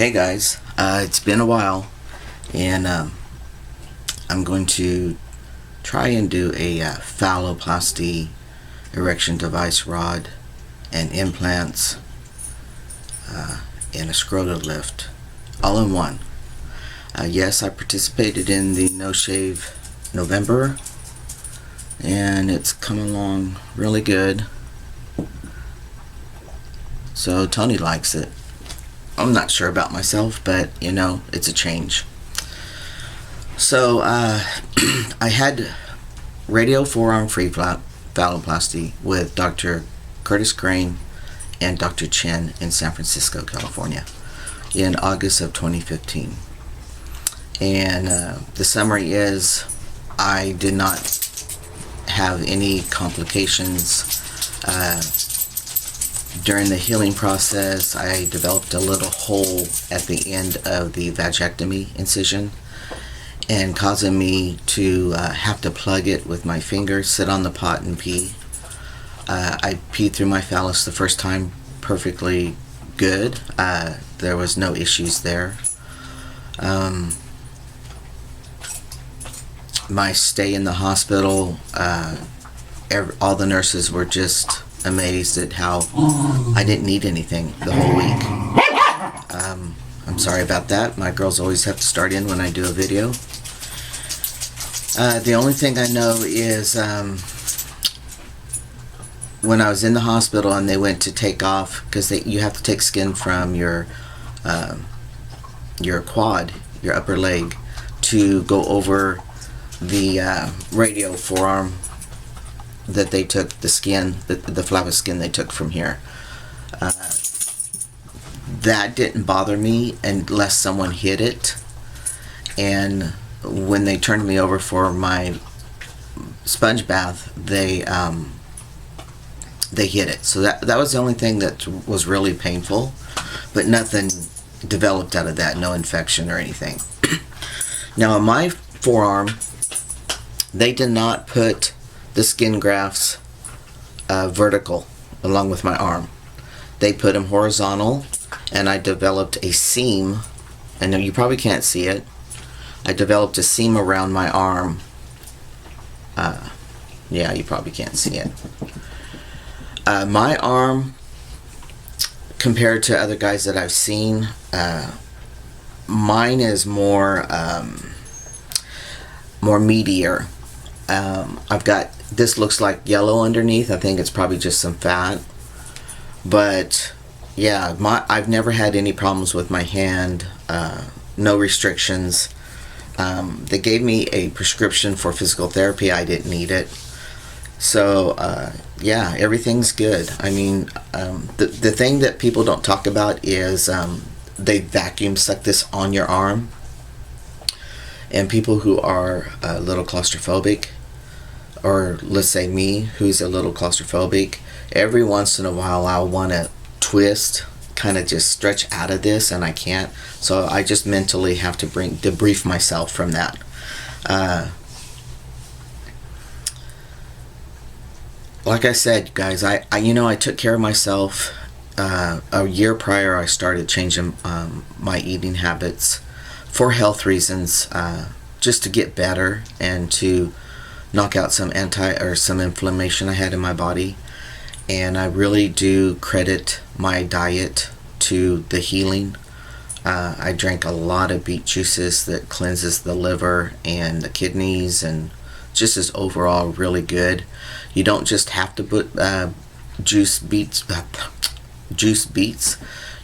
Hey guys, it's been a while, and I'm going to try and do a phalloplasty, erection device rod, and implants, and a scrotal lift, all in one. Yes, I participated in the No Shave November, and it's come along really good. So Tony likes it. I'm not sure about myself, but you know, it's a change. So I had radio forearm free phalloplasty with Dr. Curtis Grain and Dr. Chen in San Francisco, California in August of 2015. And the summary is I did not have any complications. During the healing process, I developed a little hole at the end of the vagectomy incision, and causing me to have to plug it with my finger, sit on the pot and pee. I peed through my phallus the first time perfectly good. There was no issues there. My stay in the hospital, all the nurses were just amazed at how I didn't need anything the whole week. I'm sorry about that. My girls always have to start in when I do a video. The only thing I know is when I was in the hospital and they went to take off, because you have to take skin from your quad, your upper leg, to go over the radial forearm that they took the skin, the flavis skin they took from here. That didn't bother me unless someone hit it. And when they turned me over for my sponge bath, they hit it. So that was the only thing that was really painful, but nothing developed out of that, no infection or anything. Now on my forearm, they did not put the skin grafts vertical along with my arm. They put them horizontal, and I developed a seam. And you probably can't see it. I developed a seam around my arm. Yeah, you probably can't see it. My arm, compared to other guys that I've seen, mine is more meatier. I've got, this looks like yellow underneath. I think it's probably just some fat. But yeah, I've never had any problems with my hand. No restrictions. They gave me a prescription for physical therapy. I didn't need it. So yeah, everything's good. I mean, the thing that people don't talk about is they vacuum suck this on your arm. And people who are a little claustrophobic, or let's say me, who's a little claustrophobic, every once in a while I'll want to twist, kind of just stretch out of this, and I can't. So I just mentally have to debrief myself from that. Like I said, guys, I took care of myself. A year prior, I started changing my eating habits for health reasons, just to get better and to knock out some inflammation I had in my body. And I really do credit my diet to the healing. I drank a lot of beet juices that cleanses the liver and the kidneys, and just is overall really good. You don't just have to put juice beets.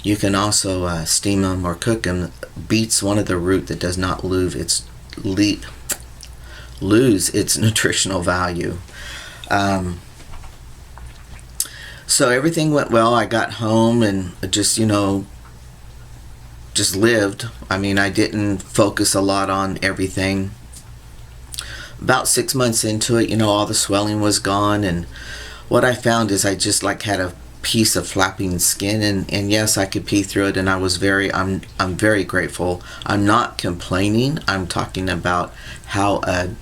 You can also steam them or cook them. Beets, one of the root that does not lose its nutritional value. So everything went well. I got home and just lived. I mean, I didn't focus a lot on everything. About 6 months into it, all the swelling was gone, and what I found is I just had a piece of flapping skin, and yes, I could pee through it, and I'm very grateful. I'm not complaining. I'm talking about how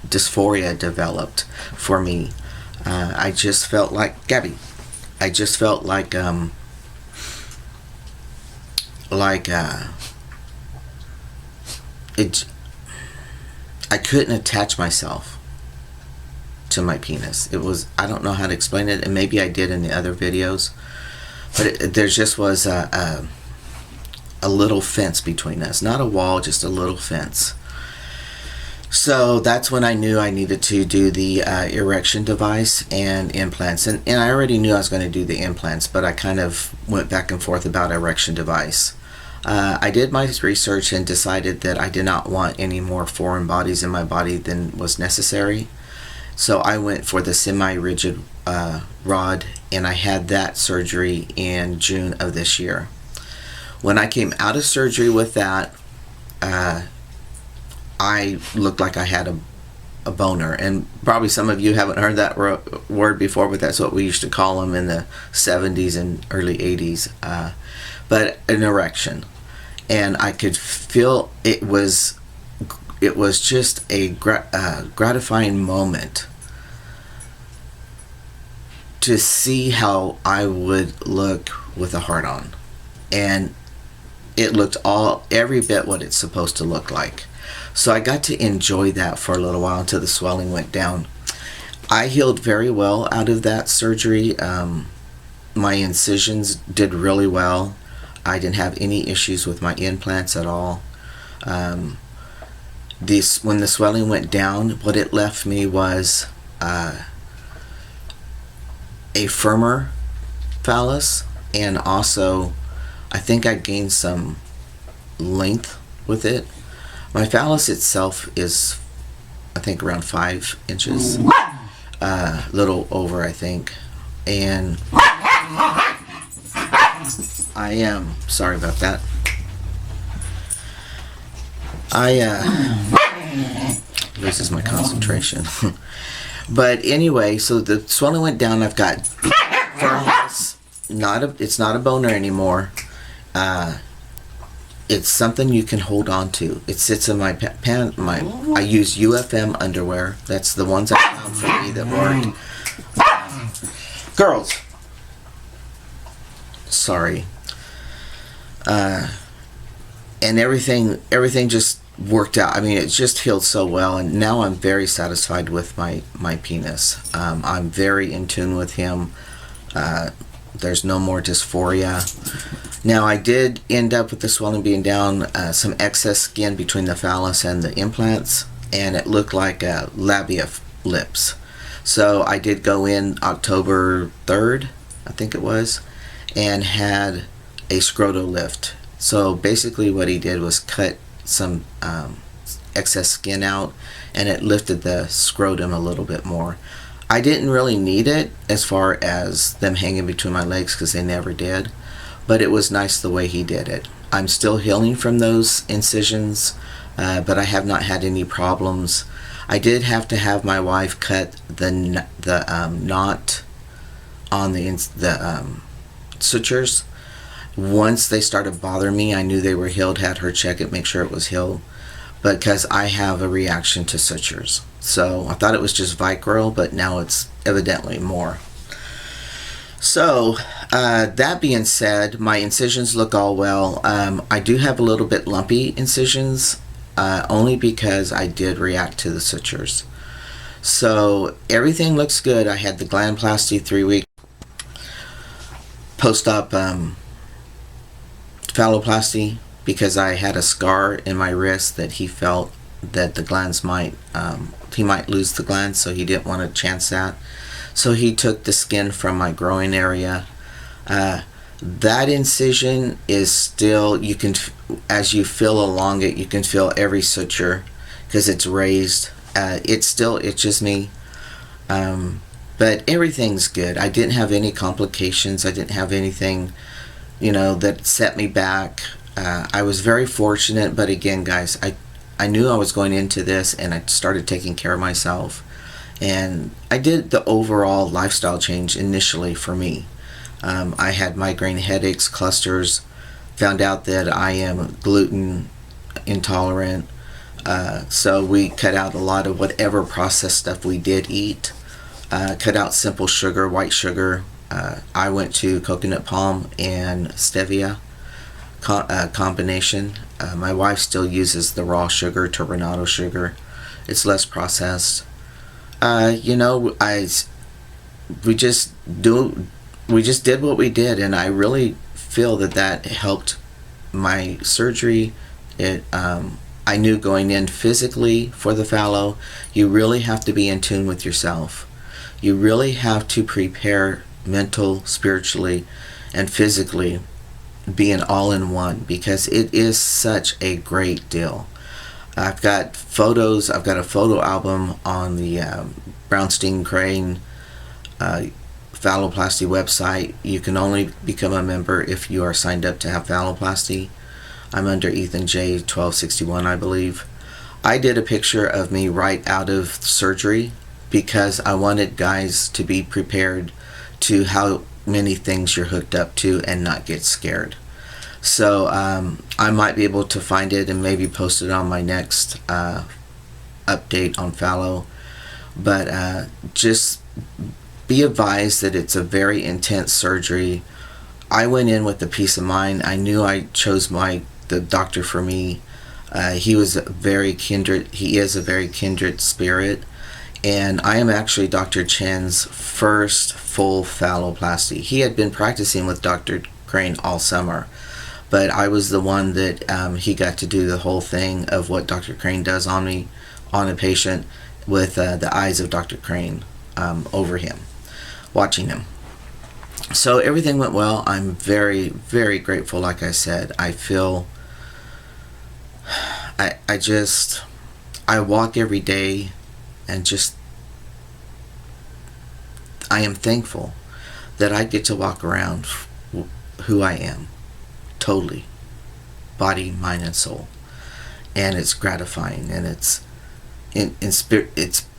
dysphoria developed for me. I just felt like Gabby. I just felt like it, I couldn't attach myself to my penis. It was, I don't know how to explain it, and maybe I did in the other videos, but there just was a little fence between us. Not a wall, just a little fence. So that's when I knew I needed to do the erection device and implants. And I already knew I was going to do the implants, but I kind of went back and forth about erection device. I did my research and decided that I did not want any more foreign bodies in my body than was necessary. So I went for the semi-rigid rod, and I had that surgery in June of this year. When I came out of surgery with that, I looked like I had a boner, and probably some of you haven't heard that word before, but that's what we used to call them in the 70s and early 80s, but an erection. And I could feel it was just a gratifying moment to see how I would look with a heart on, and it looked every bit what it's supposed to look like. So I got to enjoy that for a little while until the swelling went down. I healed very well out of that surgery. My incisions did really well. I didn't have any issues with my implants at all. When the swelling went down, what it left me was a firmer phallus, and also I think I gained some length with it. My phallus itself is, I think, around 5 inches, little over, I think. And I am sorry about that. Loses my concentration. But anyway, so the swelling went down. I've got firmness. It's not a boner anymore. It's something you can hold on to. It sits in my I use UFM underwear. That's the ones I found for me that worked. Girls. Sorry. And everything just worked out. I mean, it just healed so well, and now I'm very satisfied with my penis. I'm very in tune with him. There's no more dysphoria. Now, I did end up with the swelling being down, some excess skin between the phallus and the implants, and it looked like labia lips. So I did go in October 3rd, I think it was, and had a scrotal lift. So basically what he did was cut some excess skin out, and it lifted the scrotum a little bit more. I didn't really need it as far as them hanging between my legs, because they never did. But it was nice the way he did it. I'm still healing from those incisions, but I have not had any problems. I did have to have my wife cut the knot on the sutures. Once they started bothering me, I knew they were healed, had her check it, make sure it was healed, because I have a reaction to sutures. So I thought it was just Vicryl, but now it's evidently more. So that being said, my incisions look all well. I do have a little bit lumpy incisions, only because I did react to the sutures. So everything looks good. I had the glandplasty 3-week post-op Phalloplasty, because I had a scar in my wrist that he felt that the glands he might lose the glands, so he didn't want to chance that. So he took the skin from my groin area. That incision is still, you can, as you feel along it, you can feel every suture because it's raised. It still itches me, but everything's good. I didn't have any complications. I didn't have anything, that set me back. I was very fortunate, but again, guys, I knew I was going into this, and I started taking care of myself. And I did the overall lifestyle change initially for me. I had migraine headaches, clusters, found out that I am gluten intolerant. So we cut out a lot of whatever processed stuff we did eat. Cut out simple sugar, white sugar. I went to coconut palm and stevia. combination. My wife still uses the raw sugar, turbinado sugar. It's less processed. You know, we just did what we did, and I really feel that that helped my surgery. I knew going in physically for the Phallo, you really have to be in tune with yourself. You really have to prepare mental, spiritually, and physically, being all in one, because it is such a great deal. I've got photos. I've got a photo album on the Brownstein Crane Phalloplasty website. You can only become a member if you are signed up to have Phalloplasty. I'm under Ethan J 1261, I believe. I did a picture of me right out of surgery because I wanted guys to be prepared to how many things you're hooked up to and not get scared. So I might be able to find it and maybe post it on my next update on Phallo. But just be advised that it's a very intense surgery. I went in with the peace of mind. I knew I chose the doctor for me. He is a very kindred spirit. And I am actually Dr. Chen's first full phalloplasty. He had been practicing with Dr. Crane all summer, but I was the one that he got to do the whole thing of what Dr. Crane does on me, on a patient, with the eyes of Dr. Crane over him, watching him. So everything went well. I'm very, very grateful. Like I said, I feel, I walk every day and just, I am thankful that I get to walk around who I am, totally, body, mind, and soul. And it's gratifying, and it's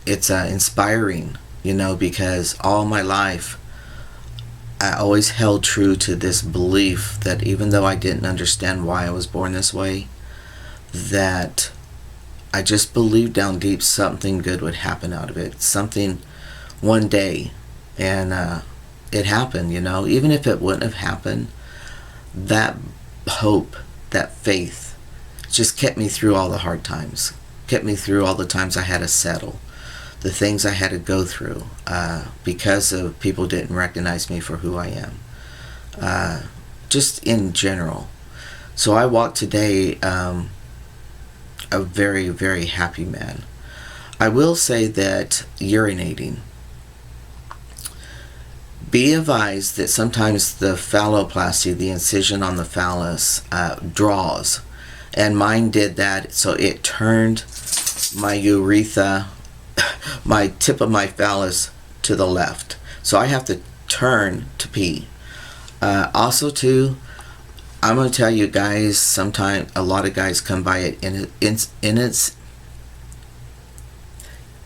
inspiring, you know, because all my life I always held true to this belief that even though I didn't understand why I was born this way, that I just believed down deep something good would happen out of it, something one day. And it happened, you know. Even if it wouldn't have happened, that hope, that faith just kept me through all the hard times, kept me through all the times I had to settle, the things I had to go through because of people didn't recognize me for who I am, just in general. So I walk today a very, very happy man. I will say that urinating, be advised that sometimes the phalloplasty, the incision on the phallus, draws, and mine did that, so it turned my urethra, my tip of my phallus, to the left, so I have to turn to pee. Also too, I'm going to tell you guys, sometimes a lot of guys come by it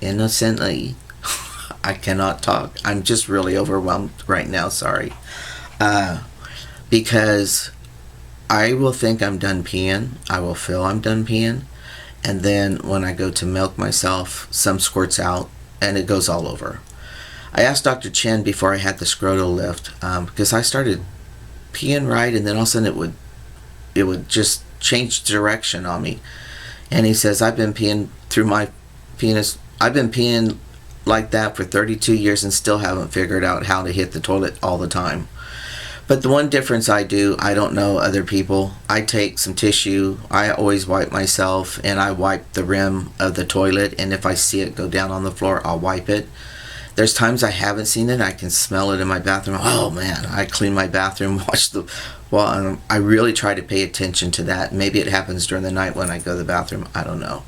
innocently. I cannot talk. I'm just really overwhelmed right now, sorry. Because I will think I'm done peeing. I will feel I'm done peeing. And then when I go to milk myself, some squirts out and it goes all over. I asked Dr. Chen before I had the Scrotal lift, because I started peeing right, and then all of a sudden it would just change direction on me. And he says, I've been peeing through my penis. I've been peeing like that for 32 years and still haven't figured out how to hit the toilet all the time. But the one difference I don't know other people. I take some tissue, I always wipe myself, and I wipe the rim of the toilet, and if I see it go down on the floor, I'll wipe it. There's times I haven't seen it, I can smell it in my bathroom. Oh man, I clean my bathroom, I really try to pay attention to that. Maybe it happens during the night when I go to the bathroom, I don't know.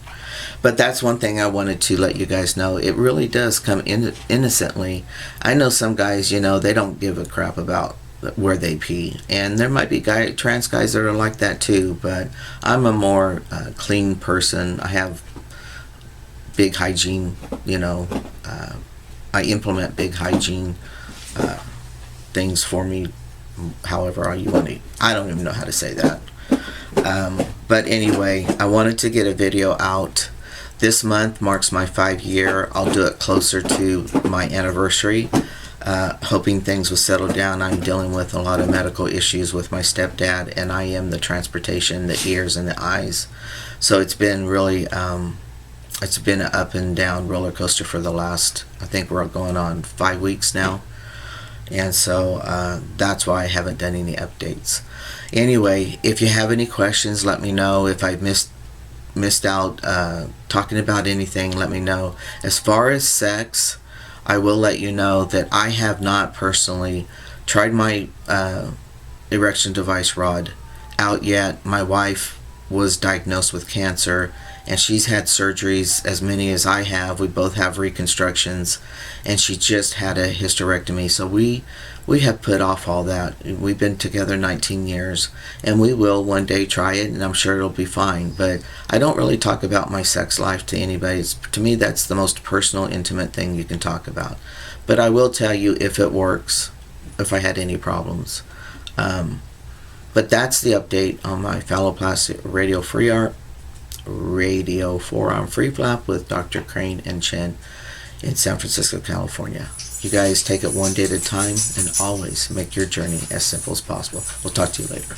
But that's one thing I wanted to let you guys know. It really does come innocently. I know some guys, you know, they don't give a crap about where they pee, and there might be trans guys that are like that too, but I'm a more clean person. I have big hygiene, you know. I implement big hygiene things for me, however you want to. I don't even know how to say that. But anyway, I wanted to get a video out. This month marks my 5-year. I'll do it closer to my anniversary. hoping things will settle down. I'm dealing with a lot of medical issues with my stepdad, and I am the transportation, the ears, and the eyes. So it's been really, it's been an up and down roller coaster for the last, I think we're going on 5 weeks now. And so that's why I haven't done any updates. Anyway, if you have any questions, let me know. If I missed out talking about anything, let me know. As far as sex, I will let you know that I have not personally tried my erection device rod out yet. My wife was diagnosed with cancer, and she's had surgeries as many as I have. We both have reconstructions, and she just had a hysterectomy. So we have put off all that. We've been together 19 years, and we will one day try it, and I'm sure it'll be fine. But I don't really talk about my sex life to anybody. To me, that's the most personal, intimate thing you can talk about. But I will tell you if it works, if I had any problems. But that's the update on my Phalloplasty radio forearm free flap with Dr. Crane and Chen in San Francisco, California. You guys take it one day at a time, and always make your journey as simple as possible. We'll talk to you later.